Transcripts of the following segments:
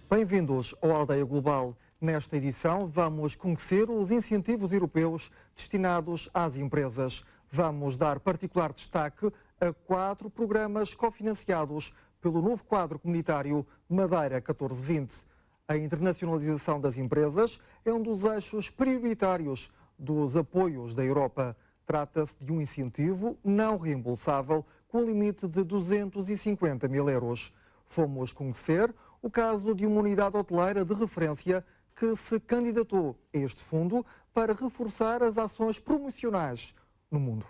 Bem-vindos ao Aldeia Global. Nesta edição vamos conhecer os incentivos europeus destinados às empresas. Vamos dar particular destaque a 4 programas cofinanciados pelo novo quadro comunitário Madeira 1420. A internacionalização das empresas é um dos eixos prioritários dos apoios da Europa. Trata-se de um incentivo não reembolsável com limite de 250 mil euros. Fomos conhecer o caso de uma unidade hoteleira de referência que se candidatou a este fundo para reforçar as ações promocionais no mundo.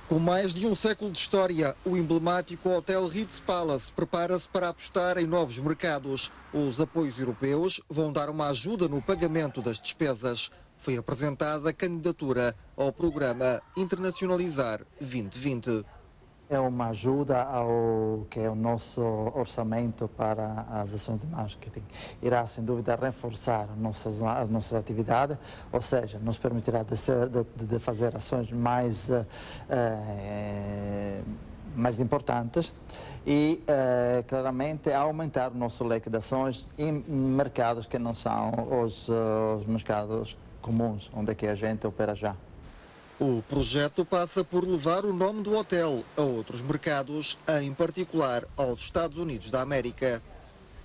Com mais de um século de história, o emblemático Hotel Ritz Palace prepara-se para apostar em novos mercados. Os apoios europeus vão dar uma ajuda no pagamento das despesas. Foi apresentada a candidatura ao programa Internacionalizar 2020. É uma ajuda ao que é o nosso orçamento para as ações de marketing. Irá, sem dúvida, reforçar as nossas atividades, ou seja, nos permitirá de fazer ações mais importantes e, claramente, aumentar o nosso leque de ações em mercados que não são os mercados comuns, onde é que a gente opera já. O projeto passa por levar o nome do hotel a outros mercados, em particular aos Estados Unidos da América.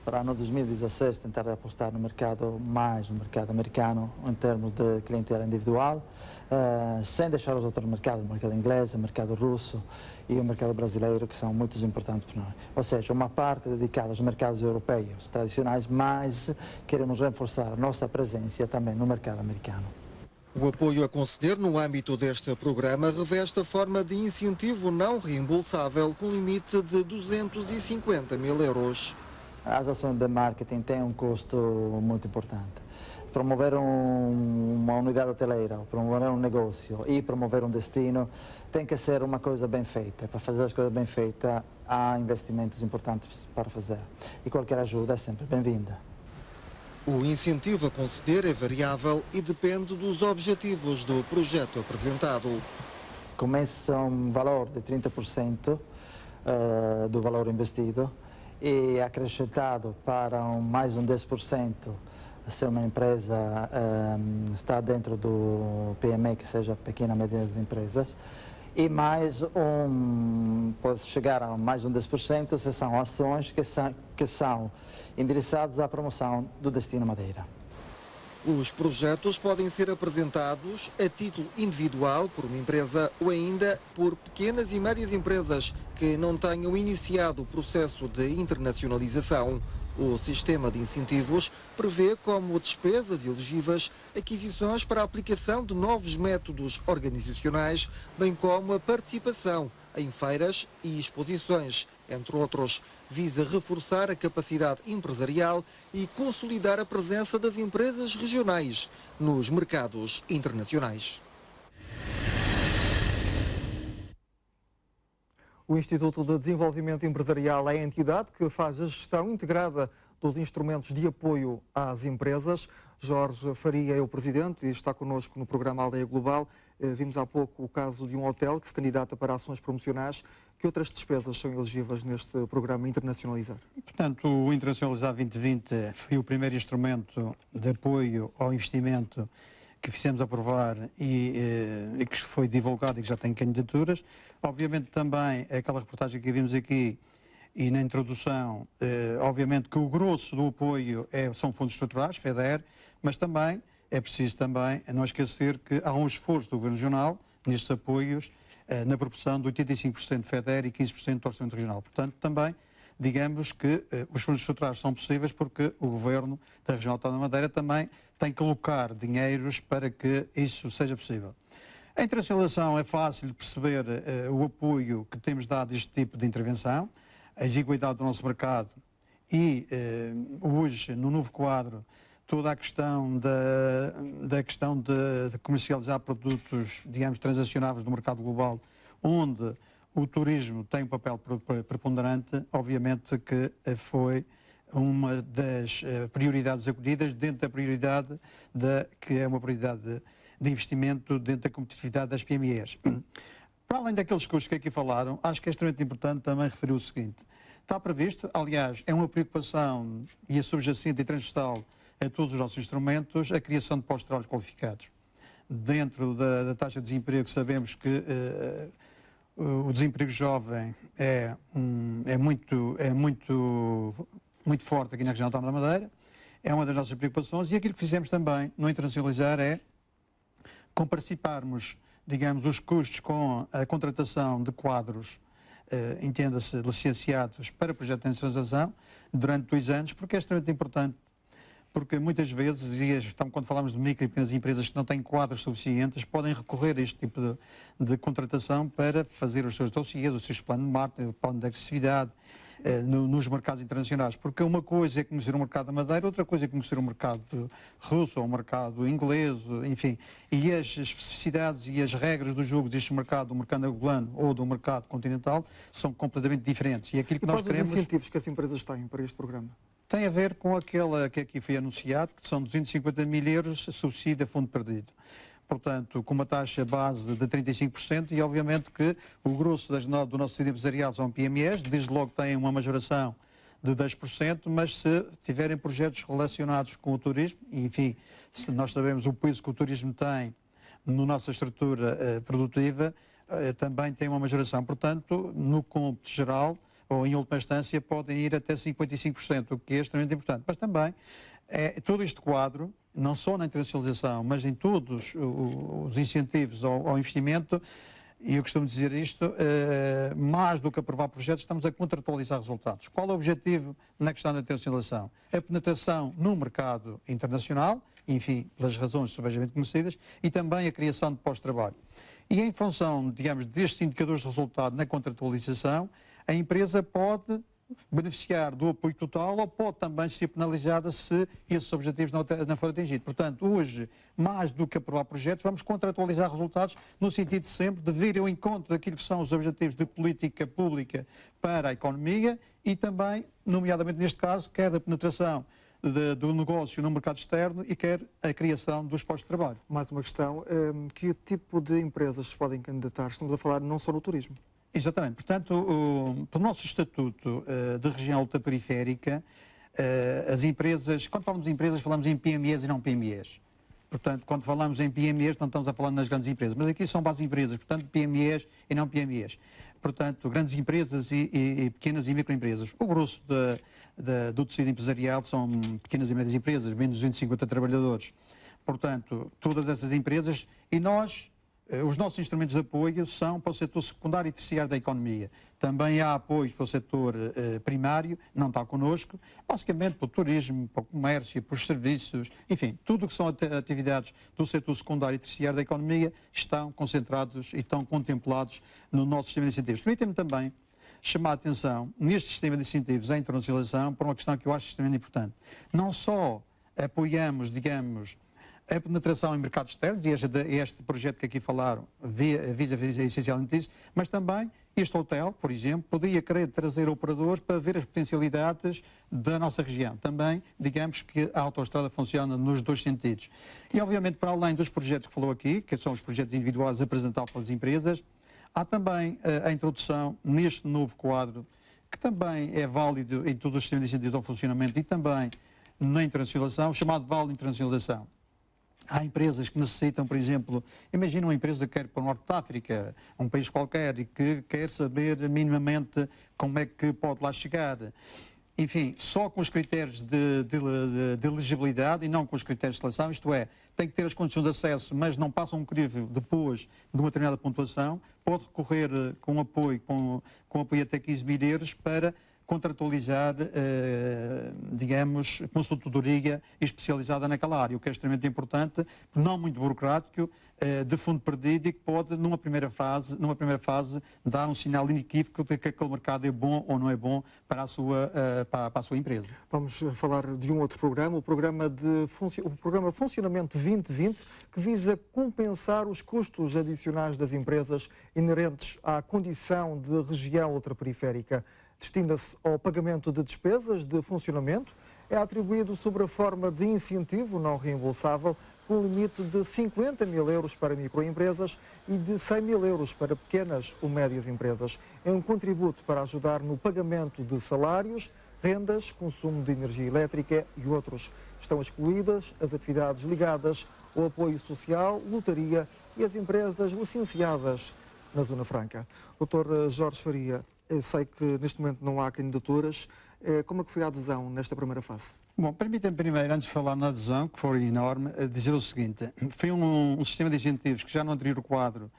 Para o ano 2016 tentar apostar no mercado americano em termos de clientela individual, sem deixar os outros mercados, o mercado inglês, o mercado russo e o mercado brasileiro, que são muito importantes para nós. Ou seja, uma parte dedicada aos mercados europeus tradicionais, mas queremos reforçar a nossa presença também no mercado americano. O apoio a conceder no âmbito deste programa reveste a forma de incentivo não reembolsável com limite de 250 mil euros. As ações de marketing têm um custo muito importante. Promover uma unidade hoteleira, promover um negócio e promover um destino tem que ser uma coisa bem feita. Para fazer as coisas bem feitas, há investimentos importantes para fazer. E qualquer ajuda é sempre bem-vinda. O incentivo a conceder é variável e depende dos objetivos do projeto apresentado. Começa um valor de 30% do valor investido e acrescentado para mais um 10% se uma empresa está dentro do PME, que seja pequena e médias empresas, e pode chegar a mais um 10% se são ações que são endereçadas à promoção do destino Madeira. Os projetos podem ser apresentados a título individual por uma empresa ou ainda por pequenas e médias empresas que não tenham iniciado o processo de internacionalização. O sistema de incentivos prevê como despesas elegíveis aquisições para a aplicação de novos métodos organizacionais, bem como a participação em feiras e exposições, entre outros. Visa reforçar a capacidade empresarial e consolidar a presença das empresas regionais nos mercados internacionais. O Instituto de Desenvolvimento Empresarial é a entidade que faz a gestão integrada dos instrumentos de apoio às empresas. Jorge Faria é o presidente e está connosco no programa Aldeia Global. Vimos há pouco o caso de um hotel que se candidata para ações promocionais. Que outras despesas são elegíveis neste programa Internacionalizar? Portanto, o Internacionalizar 2020 foi o primeiro instrumento de apoio ao investimento que fizemos aprovar e que foi divulgado e que já tem candidaturas. Obviamente também aquela reportagem que vimos aqui e na introdução, obviamente que o grosso do apoio são fundos estruturais, FEDER, mas também é preciso também não esquecer que há um esforço do Governo Regional nestes apoios na proporção de 85% de FEDER e 15% do Orçamento Regional. Portanto, também digamos que os fundos estruturais são possíveis porque o Governo da Região Autónoma da Madeira também tem que alocar dinheiros para que isso seja possível. A internacionalização é fácil de perceber o apoio que temos dado a este tipo de intervenção, a exiguidade do nosso mercado e hoje, no novo quadro, toda a questão de comercializar produtos, digamos, transacionáveis do mercado global, onde o turismo tem um papel preponderante, obviamente que foi uma das prioridades acolhidas dentro da prioridade que é uma prioridade de investimento dentro da competitividade das PMEs. Para além daqueles custos que aqui falaram, acho que é extremamente importante também referir o seguinte. Está previsto, aliás, é uma preocupação e é subjacente e transversal a todos os nossos instrumentos, a criação de postos de trabalho qualificados. Dentro da taxa de desemprego, sabemos que o desemprego jovem é muito forte aqui na região autónoma da Madeira, é uma das nossas preocupações, e aquilo que fizemos também no internacionalizar é comparticiparmos, digamos, os custos com a contratação de quadros, entenda-se, licenciados para projetos de internacionalização durante 2 anos, porque é extremamente importante, porque muitas vezes, quando falamos de micro e pequenas empresas que não têm quadros suficientes, podem recorrer a este tipo de contratação para fazer os seus dossiês, os seus planos de marketing, o plano de agressividade, nos mercados internacionais, porque uma coisa é conhecer o mercado da Madeira, outra coisa é conhecer o mercado russo ou o mercado inglês, enfim, e as especificidades e as regras do jogo deste mercado, do mercado angolano ou do mercado continental, são completamente diferentes. E aquilo que nós queremos... Quais os incentivos que as empresas têm para este programa? Tem a ver com aquela que aqui foi anunciado, que são 250 mil euros subsídio a fundo perdido. Portanto, com uma taxa base de 35%, e obviamente que o grosso do nosso tecido empresarial são PMEs, desde logo têm uma majoração de 10%, mas se tiverem projetos relacionados com o turismo, e, enfim, se nós sabemos o peso que o turismo tem na nossa estrutura produtiva, também tem uma majoração. Portanto, no cômputo geral, ou em última instância, podem ir até 55%, o que é extremamente importante. Mas também, todo este quadro, não só na internacionalização, mas em todos os incentivos ao investimento, e eu costumo dizer isto, mais do que aprovar projetos, estamos a contratualizar resultados. Qual é o objetivo na questão da internacionalização? A penetração no mercado internacional, enfim, pelas razões subejamente conhecidas, e também a criação de pós-trabalho. E em função, digamos, destes indicadores de resultado na contratualização, a empresa pode beneficiar do apoio total ou pode também ser penalizada se esses objetivos não forem atingidos. Portanto, hoje, mais do que aprovar projetos, vamos contratualizar resultados no sentido de sempre de vir ao encontro daquilo que são os objetivos de política pública para a economia e também, nomeadamente neste caso, quer da penetração do negócio no mercado externo e quer a criação dos postos de trabalho. Mais uma questão, que tipo de empresas se podem candidatar? Estamos a falar não só no turismo. Exatamente. Portanto, pelo nosso estatuto de região ultraperiférica, as empresas, quando falamos de empresas, falamos em PMEs e não PMEs. Portanto, quando falamos em PMEs, não estamos a falar nas grandes empresas, mas aqui são bases empresas, portanto, PMEs e não PMEs. Portanto, grandes empresas e pequenas e microempresas. O grosso do tecido empresarial são pequenas e médias empresas, menos de 250 trabalhadores. Portanto, todas essas empresas, e nós... Os nossos instrumentos de apoio são para o setor secundário e terciário da economia. Também há apoios para o setor primário, não está connosco, basicamente para o turismo, para o comércio, para os serviços, enfim, tudo o que são atividades do setor secundário e terciário da economia estão concentrados e estão contemplados no nosso sistema de incentivos. Permitem-me também chamar a atenção, neste sistema de incentivos à internacionalização, para uma questão que eu acho extremamente importante. Não só apoiamos, digamos, a penetração em mercados externos, e este projeto que aqui falaram visa essencialmente isso, mas também este hotel, por exemplo, poderia querer trazer operadores para ver as potencialidades da nossa região. Também, digamos que a autoestrada funciona nos dois sentidos. E, obviamente, para além dos projetos que falou aqui, que são os projetos individuais apresentados pelas empresas, há também a introdução neste novo quadro, que também é válido em todos os sistemas de incentivos ao funcionamento e também na internacionalização, chamado Vale de Internacionalização. Há empresas que necessitam, por exemplo, imagina uma empresa que quer para o Norte de África, um país qualquer, e que quer saber minimamente como é que pode lá chegar. Enfim, só com os critérios de elegibilidade e não com os critérios de seleção, isto é, tem que ter as condições de acesso, mas não passa um crivo depois de uma determinada pontuação, pode recorrer com apoio até 15 mil euros para contratualizar, digamos, consultoria especializada naquela área, o que é extremamente importante, não muito burocrático, de fundo perdido e que pode, numa primeira fase, dar um sinal inequívoco de que aquele mercado é bom ou não é bom para a sua empresa. Vamos falar de um outro programa, o programa Funcionamento 2020, que visa compensar os custos adicionais das empresas inerentes à condição de região ultraperiférica. Destina-se ao pagamento de despesas de funcionamento, é atribuído sob a forma de incentivo não reembolsável com limite de 50 mil euros para microempresas e de 100 mil euros para pequenas ou médias empresas. É um contributo para ajudar no pagamento de salários, rendas, consumo de energia elétrica e outros. Estão excluídas as atividades ligadas ao apoio social, lotaria e as empresas licenciadas na Zona Franca. Dr. Jorge Faria, sei que neste momento não há candidaturas. Como é que foi a adesão nesta primeira fase? Bom, permitam-me primeiro, antes de falar na adesão, que foi enorme, dizer o seguinte. Foi um sistema de incentivos que já no anterior quadro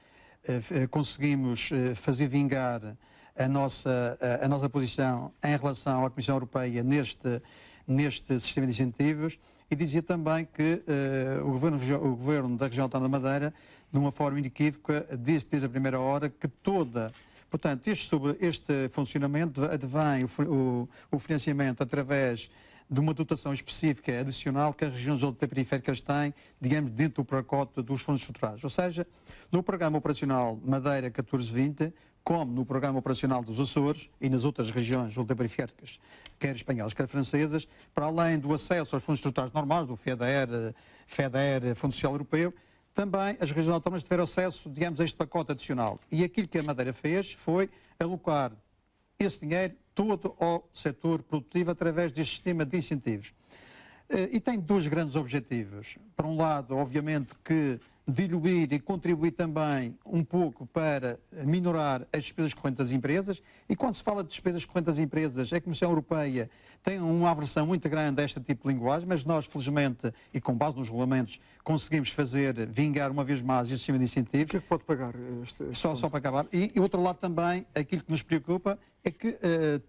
conseguimos fazer vingar a nossa posição em relação à Comissão Europeia neste sistema de incentivos, e dizia também que o Governo da Região Autónoma da Madeira, de uma forma inequívoca, disse desde a primeira hora que portanto, este funcionamento advém o financiamento através de uma dotação específica adicional que as regiões ultraperiféricas têm, digamos, dentro do pacote dos fundos estruturais. Ou seja, no Programa Operacional Madeira 1420, como no Programa Operacional dos Açores e nas outras regiões ultraperiféricas, quer espanholas, quer francesas, para além do acesso aos fundos estruturais normais, do FEDER, Fundo Social Europeu, também as regiões autónomas tiveram acesso, digamos, a este pacote adicional. E aquilo que a Madeira fez foi alocar esse dinheiro todo ao setor produtivo através deste sistema de incentivos. E tem dois grandes objetivos. Por um lado, obviamente, que diluir e contribuir também um pouco para minorar as despesas correntes das empresas. E quando se fala de despesas correntes das empresas, a Comissão Europeia tem uma aversão muito grande a este tipo de linguagem, mas nós, felizmente, e com base nos regulamentos, conseguimos fazer vingar uma vez mais este sistema de incentivos. O que é que pode pagar Só para acabar. E outro lado também, aquilo que nos preocupa é que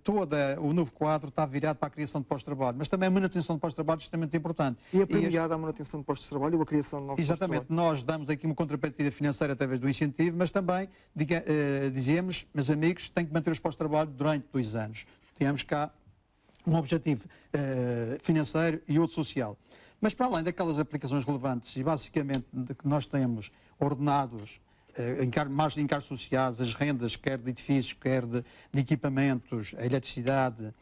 todo o novo quadro está virado para a criação de pós-trabalho, mas também a manutenção de pós-trabalho é extremamente importante. E a premiada a manutenção de postos de trabalho ou a criação de novos postos de trabalho? Exatamente, nós damos aqui uma contrapartida financeira através do incentivo, mas também dizemos, meus amigos, tem que manter os postos de trabalho durante 2 anos. Temos cá um objetivo financeiro e outro social. Mas para além daquelas aplicações relevantes e basicamente de que nós temos ordenados mais de encargos sociais, as rendas, quer de edifícios, quer de equipamentos, a eletricidade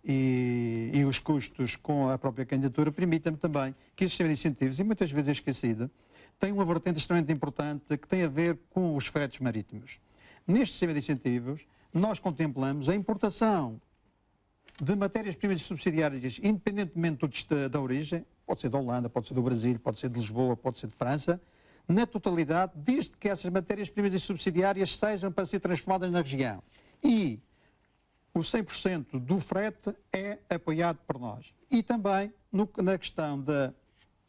e os custos com a própria candidatura, permitam-me também que este sistema de incentivos, e muitas vezes é esquecido, tem uma vertente extremamente importante que tem a ver com os fretes marítimos. Neste sistema de incentivos, nós contemplamos a importação de matérias-primas subsidiárias, independentemente da origem, pode ser da Holanda, pode ser do Brasil, pode ser de Lisboa, pode ser de França, na totalidade, desde que essas matérias-primas subsidiárias sejam para ser transformadas na região. E o 100% do frete é apoiado por nós. E também na questão da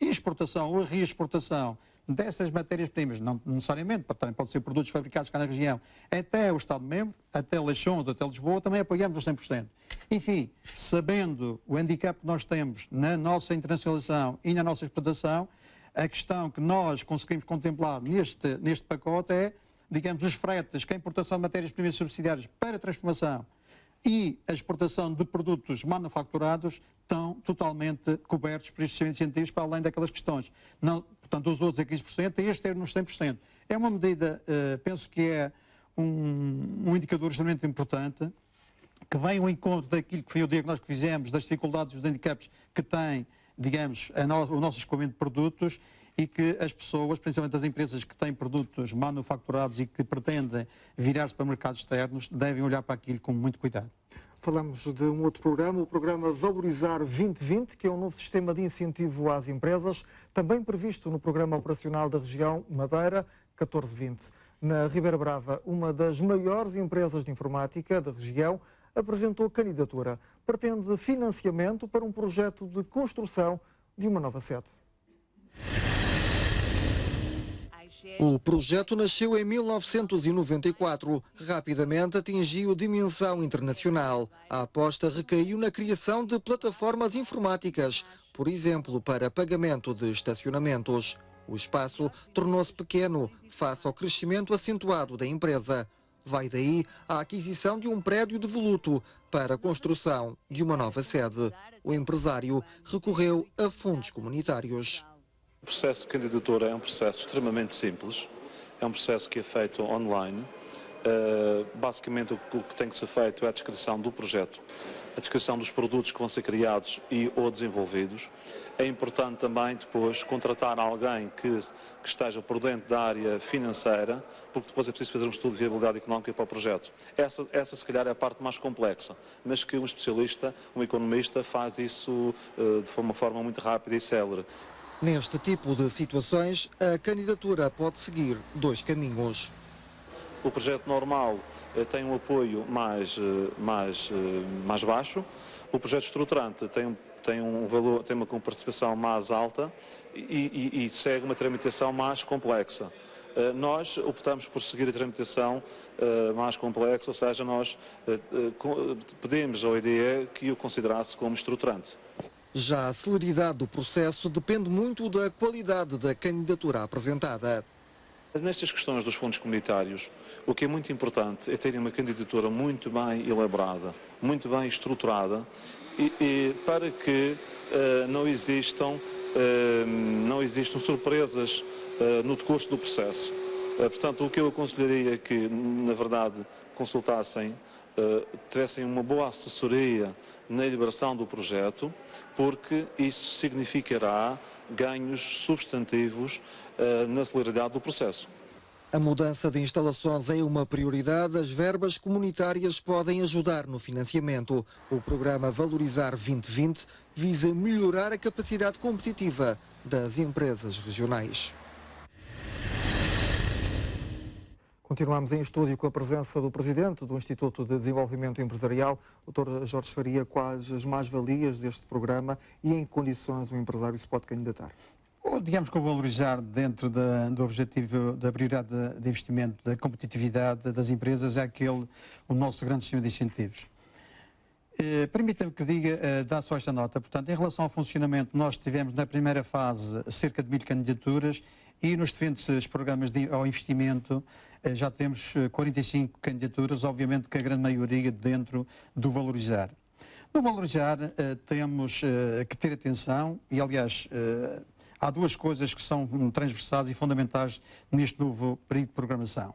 exportação ou reexportação dessas matérias-primas, não necessariamente, também pode ser produtos fabricados cá na região, até o Estado-membro, até Leixões, até Lisboa, também apoiamos os 100%. Enfim, sabendo o handicap que nós temos na nossa internacionalização e na nossa exportação, a questão que nós conseguimos contemplar neste pacote é, digamos, os fretes, que a importação de matérias-primas subsidiárias para transformação e a exportação de produtos manufaturados estão totalmente cobertos por estes incentivos, para além daquelas questões. Não, portanto, os outros é 15%, este é nos 100%. É uma medida, penso que é um indicador extremamente importante, que vem ao encontro daquilo que foi o diagnóstico que fizemos, das dificuldades e dos handicaps que tem, digamos, o nosso escoamento de produtos, e que as pessoas, principalmente as empresas que têm produtos manufaturados e que pretendem virar-se para mercados externos, devem olhar para aquilo com muito cuidado. Falamos de um outro programa, o programa Valorizar 2020, que é um novo sistema de incentivo às empresas, também previsto no Programa Operacional da Região Madeira 1420. Na Ribeira Brava, uma das maiores empresas de informática da região apresentou candidatura. Pretende financiamento para um projeto de construção de uma nova sede. O projeto nasceu em 1994. Rapidamente atingiu dimensão internacional. A aposta recaiu na criação de plataformas informáticas, por exemplo, para pagamento de estacionamentos. O espaço tornou-se pequeno face ao crescimento acentuado da empresa. Vai daí a aquisição de um prédio devoluto para a construção de uma nova sede. O empresário recorreu a fundos comunitários. O processo de candidatura é um processo extremamente simples, é um processo que é feito online. Basicamente o que tem que ser feito é a descrição do projeto a descrição dos produtos que vão ser criados e ou desenvolvidos. É importante também depois contratar alguém que esteja por dentro da área financeira, porque depois é preciso fazer um estudo de viabilidade económica para o projeto. Essa se calhar é a parte mais complexa, mas que um especialista, um economista, faz isso de uma forma muito rápida e célere. Neste tipo de situações, a candidatura pode seguir dois caminhos. O projeto normal tem um apoio mais baixo. O projeto estruturante tem um valor, tem uma participação mais alta e segue uma tramitação mais complexa. Nós optamos por seguir a tramitação mais complexa, ou seja, nós pedimos ao IDE que o considerasse como estruturante. Já a celeridade do processo depende muito da qualidade da candidatura apresentada. Nestas questões dos fundos comunitários, o que é muito importante é terem uma candidatura muito bem elaborada, muito bem estruturada, e para que não existam surpresas no decurso do processo. Portanto, o que eu aconselharia é que, na verdade, consultassem, tivessem uma boa assessoria na elaboração do projeto, porque isso significará ganhos substantivos na celeridade do processo. A mudança de instalações é uma prioridade. As verbas comunitárias podem ajudar no financiamento. O programa Valorizar 2020 visa melhorar a capacidade competitiva das empresas regionais. Continuamos em estúdio com a presença do Presidente do Instituto de Desenvolvimento Empresarial, Dr. Jorge Faria. Quais as mais-valias deste programa e em que condições o empresário se pode candidatar? Digamos que o valorizar dentro do objetivo da prioridade de investimento, da competitividade das empresas, é o nosso grande sistema de incentivos. Permita-me que diga, dá só esta nota. Portanto, em relação ao funcionamento, nós tivemos na primeira fase cerca de 1000 candidaturas e nos diferentes programas ao investimento já temos 45 candidaturas, obviamente que a grande maioria dentro do valorizar. No valorizar temos que ter atenção e, aliás, há duas coisas que são transversais e fundamentais neste novo período de programação.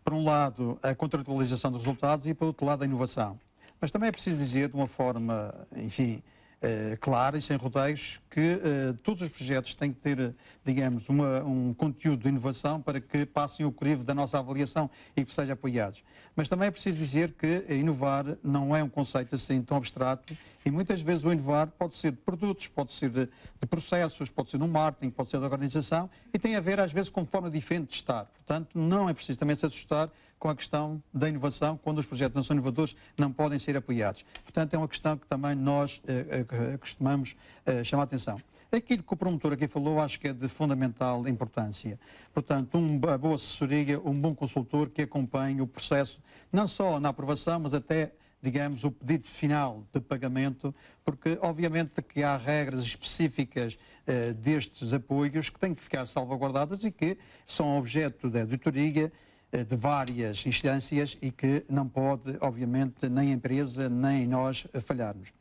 Por um lado, a contratualização dos resultados e, por outro lado, a inovação. Mas também é preciso dizer, de uma forma, enfim, clara e sem rodeios, que todos os projetos têm que ter, digamos, um conteúdo de inovação para que passem o crivo da nossa avaliação e que sejam apoiados. Mas também é preciso dizer que inovar não é um conceito assim tão abstrato e muitas vezes o inovar pode ser de produtos, pode ser de processos, pode ser no marketing, pode ser da organização e tem a ver às vezes com forma diferente de estar. Portanto, não é preciso também se assustar com a questão da inovação, quando os projetos não são inovadores, não podem ser apoiados. Portanto, é uma questão que também nós costumamos chamar a atenção. Aquilo que o promotor aqui falou, acho que é de fundamental importância. Portanto, uma boa assessoria, um bom consultor que acompanhe o processo, não só na aprovação, mas até, digamos, o pedido final de pagamento, porque obviamente que há regras específicas destes apoios que têm que ficar salvaguardadas e que são objeto da auditoria de várias instâncias e que não pode, obviamente, nem a empresa nem nós falharmos.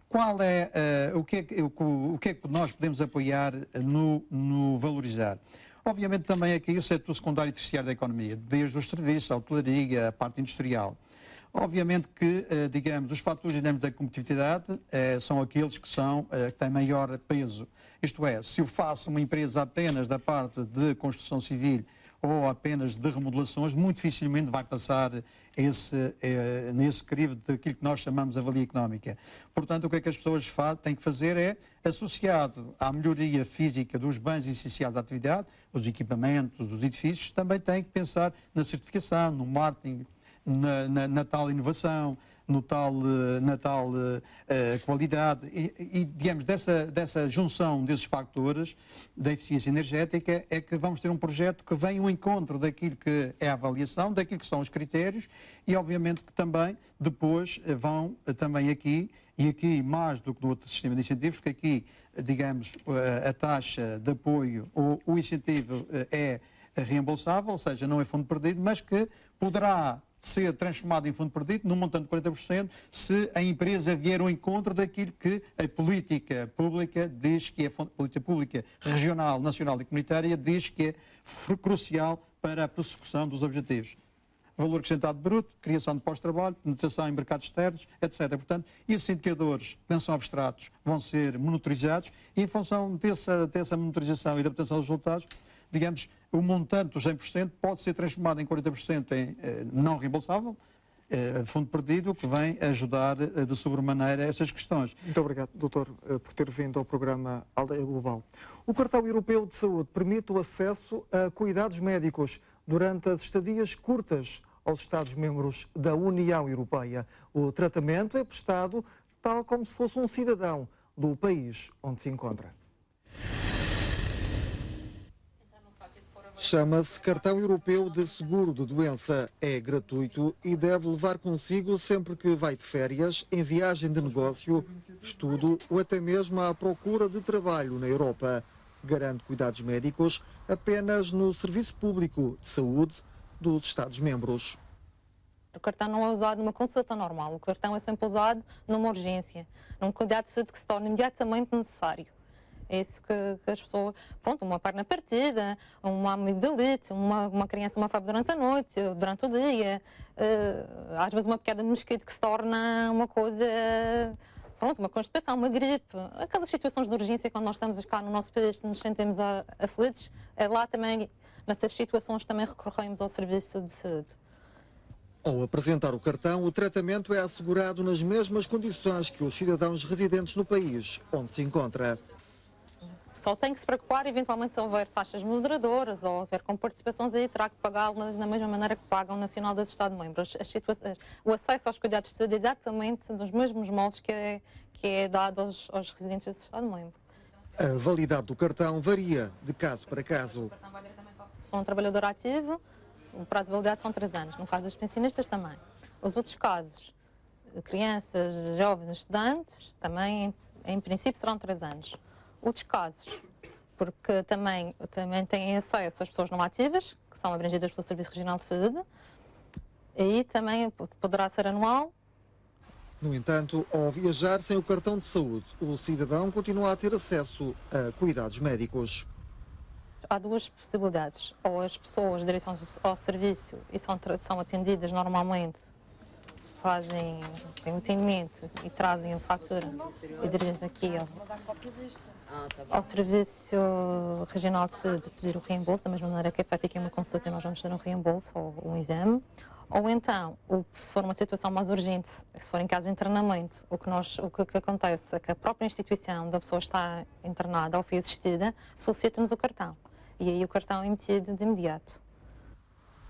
Qual é, o que é que nós podemos apoiar no valorizar? Obviamente também aqui o setor secundário e terciário da economia, desde os serviços, a hotelaria, a parte industrial. Obviamente que, digamos, os fatores dinâmicos da competitividade são aqueles que têm maior peso. Isto é, se eu faço uma empresa apenas da parte de construção civil ou apenas de remodelações, muito dificilmente vai passar nesse crivo daquilo que nós chamamos de avalia económica. Portanto, o que é que as pessoas têm que fazer é, associado à melhoria física dos bens essenciais da atividade, os equipamentos, os edifícios, também têm que pensar na certificação, no marketing, na tal inovação, na tal qualidade e digamos, dessa junção desses fatores da eficiência energética é que vamos ter um projeto que vem ao encontro daquilo que é a avaliação, daquilo que são os critérios e obviamente que também depois vão também aqui, e aqui mais do que no outro sistema de incentivos, que aqui, digamos, a taxa de apoio ou o incentivo é reembolsável, ou seja, não é fundo perdido, mas que poderá ser transformado em fundo perdido, num montante de 40%, se a empresa vier ao encontro daquilo que a política pública diz que é, a política pública regional, nacional e comunitária diz que é crucial para a prossecução dos objetivos. valor acrescentado bruto, criação de pós-trabalho, penetração em mercados externos, etc. Portanto, esses indicadores, que não são abstratos, vão ser monitorizados e, em função dessa monitorização e da obtenção dos resultados, digamos, o montante dos 100% pode ser transformado em 40% em não reembolsável, fundo perdido, que vem ajudar de sobremaneira essas questões. Muito obrigado, doutor, por ter vindo ao programa Aldeia Global. O Cartão Europeu de Saúde permite o acesso a cuidados médicos durante as estadias curtas aos Estados-membros da União Europeia. O tratamento é prestado tal como se fosse um cidadão do país onde se encontra. Chama-se Cartão Europeu de Seguro de Doença. É gratuito e deve levar consigo sempre que vai de férias, em viagem de negócio, estudo ou até mesmo à procura de trabalho na Europa. Garante cuidados médicos apenas no Serviço Público de Saúde dos Estados-membros. O cartão não é usado numa consulta normal, o cartão é sempre usado numa urgência, num cuidado de saúde que se torna imediatamente necessário. É isso que as pessoas, pronto, uma perna partida, uma amigdalite, uma criança uma febre durante a noite, durante o dia, às vezes uma piada de mosquito que se torna uma coisa, pronto, uma constipação, uma gripe, aquelas situações de urgência quando nós estamos cá no nosso país nos sentimos aflitos, lá também, nessas situações também recorremos ao serviço de saúde. Ao apresentar o cartão, o tratamento é assegurado nas mesmas condições que os cidadãos residentes no país onde se encontra. Só tem que se preocupar, eventualmente, se houver taxas moderadoras ou se houver com participações aí, terá que pagá-las da mesma maneira que paga o Nacional dos Estados-membros. O acesso aos cuidados de saúde é exatamente dos mesmos moldes que é dado aos residentes desse Estado-membro. A validade do cartão varia de caso para caso. Se for um trabalhador ativo, o prazo de validade são 3 anos. No caso dos pensionistas, também. Os outros casos, crianças, jovens, estudantes, também, em princípio, serão 3 anos. Outros casos, porque também têm acesso às pessoas não ativas, que são abrangidas pelo Serviço Regional de Saúde, e também poderá ser anual. No entanto, ao viajar sem o cartão de saúde, o cidadão continua a ter acesso a cuidados médicos. Há duas possibilidades. Ou as pessoas direção ao serviço e são atendidas normalmente, têm um atendimento e trazem a fatura e dirigem-se aqui ao Serviço Regional de Saúde pedir o reembolso, da mesma maneira que é feita aqui uma consulta e nós vamos ter um reembolso ou um exame. Ou então, se for uma situação mais urgente, se for em caso de internamento, o que acontece é que a própria instituição da pessoa está internada ou foi assistida, solicita-nos o cartão. E aí o cartão é emitido de imediato.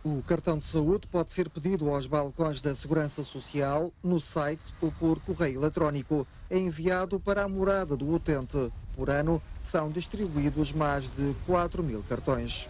O cartão de saúde pode ser pedido aos balcões da Segurança Social, no site ou por correio eletrónico. É enviado para a morada do utente. Por ano, são distribuídos mais de 4.000 cartões.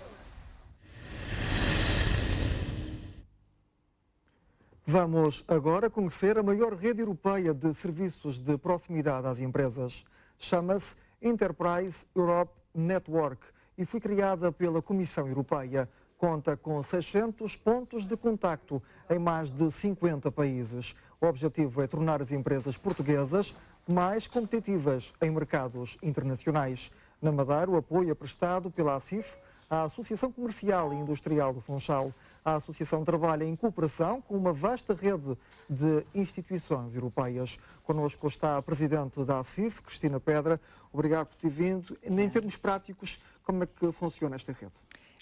Vamos agora conhecer a maior rede europeia de serviços de proximidade às empresas. Chama-se Enterprise Europe Network e foi criada pela Comissão Europeia. Conta com 600 pontos de contacto em mais de 50 países. O objetivo é tornar as empresas portuguesas mais competitivas em mercados internacionais. Na Madeira, o apoio é prestado pela ACIF, a Associação Comercial e Industrial do Funchal. A associação trabalha em cooperação com uma vasta rede de instituições europeias. Connosco está a presidente da ACIF, Cristina Pedra. Obrigado por ter vindo. Em termos práticos, como é que funciona esta rede?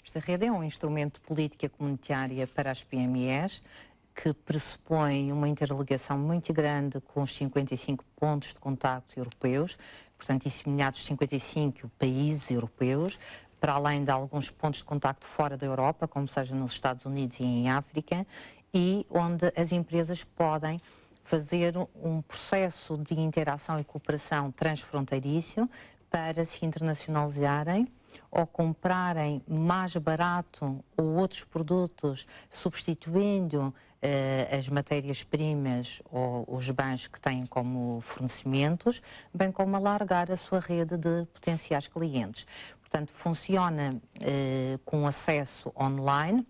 Esta rede é um instrumento de política comunitária para as PMEs que pressupõe uma interligação muito grande com os 55 pontos de contacto europeus, portanto, disseminados 55 países europeus, para além de alguns pontos de contacto fora da Europa, como seja nos Estados Unidos e em África, e onde as empresas podem fazer um processo de interação e cooperação transfronteiriço para se internacionalizarem ou comprarem mais barato ou outros produtos, substituindo as matérias-primas ou os bens que têm como fornecimentos, bem como alargar a sua rede de potenciais clientes. Portanto, funciona com acesso online.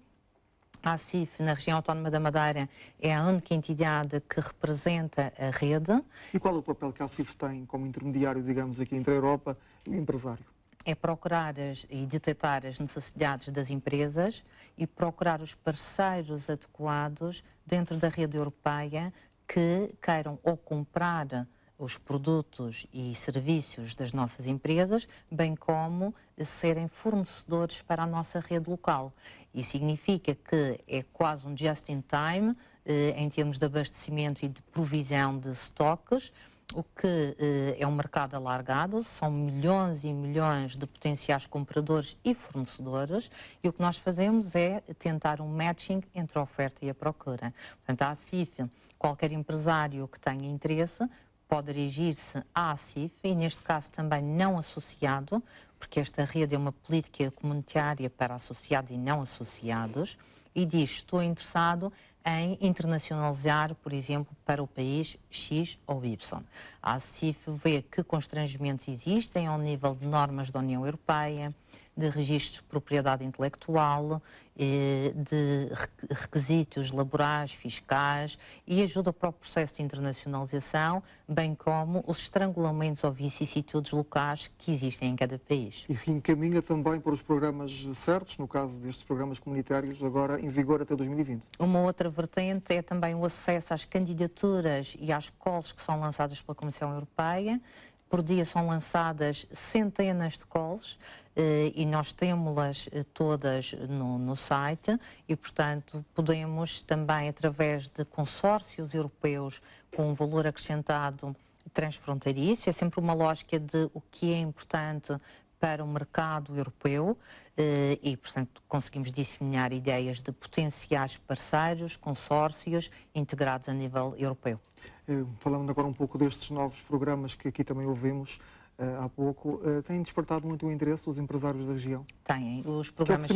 A ACIF, na região autónoma da Madeira, é a única entidade que representa a rede. E qual é o papel que a ACIF tem como intermediário, digamos, aqui entre a Europa e o empresário? é procurar e detectar as necessidades das empresas e procurar os parceiros adequados dentro da rede europeia que queiram ou comprar os produtos e serviços das nossas empresas, bem como serem fornecedores para a nossa rede local. E significa que é quase um just-in-time em termos de abastecimento e de provisão de estoques, o que é um mercado alargado, são milhões e milhões de potenciais compradores e fornecedores, e o que nós fazemos é tentar um matching entre a oferta e a procura. Portanto, a ACIF, qualquer empresário que tenha interesse, pode dirigir-se à ACIF e, neste caso, também não associado, porque esta rede é uma política comunitária para associados e não associados, e diz: estou interessado em internacionalizar, por exemplo, para o país X ou Y. A ACIF vê que constrangimentos existem ao nível de normas da União Europeia, de registros de propriedade intelectual, de requisitos laborais, fiscais, e ajuda para o processo de internacionalização, bem como os estrangulamentos ou vicissitudes locais que existem em cada país. E encaminha também para os programas certos, no caso destes programas comunitários, agora em vigor até 2020. Uma outra vertente é também o acesso às candidaturas e às calls que são lançadas pela Comissão Europeia. Por dia são lançadas centenas de calls e nós temos-las todas no site e, portanto, podemos também, através de consórcios europeus com um valor acrescentado transfronteiriço, é sempre uma lógica de o que é importante para o mercado europeu e, portanto, conseguimos disseminar ideias de potenciais parceiros, consórcios integrados a nível europeu. Falando agora um pouco destes novos programas que aqui também ouvimos há pouco, têm despertado muito o interesse dos empresários da região? Têm os Que programas.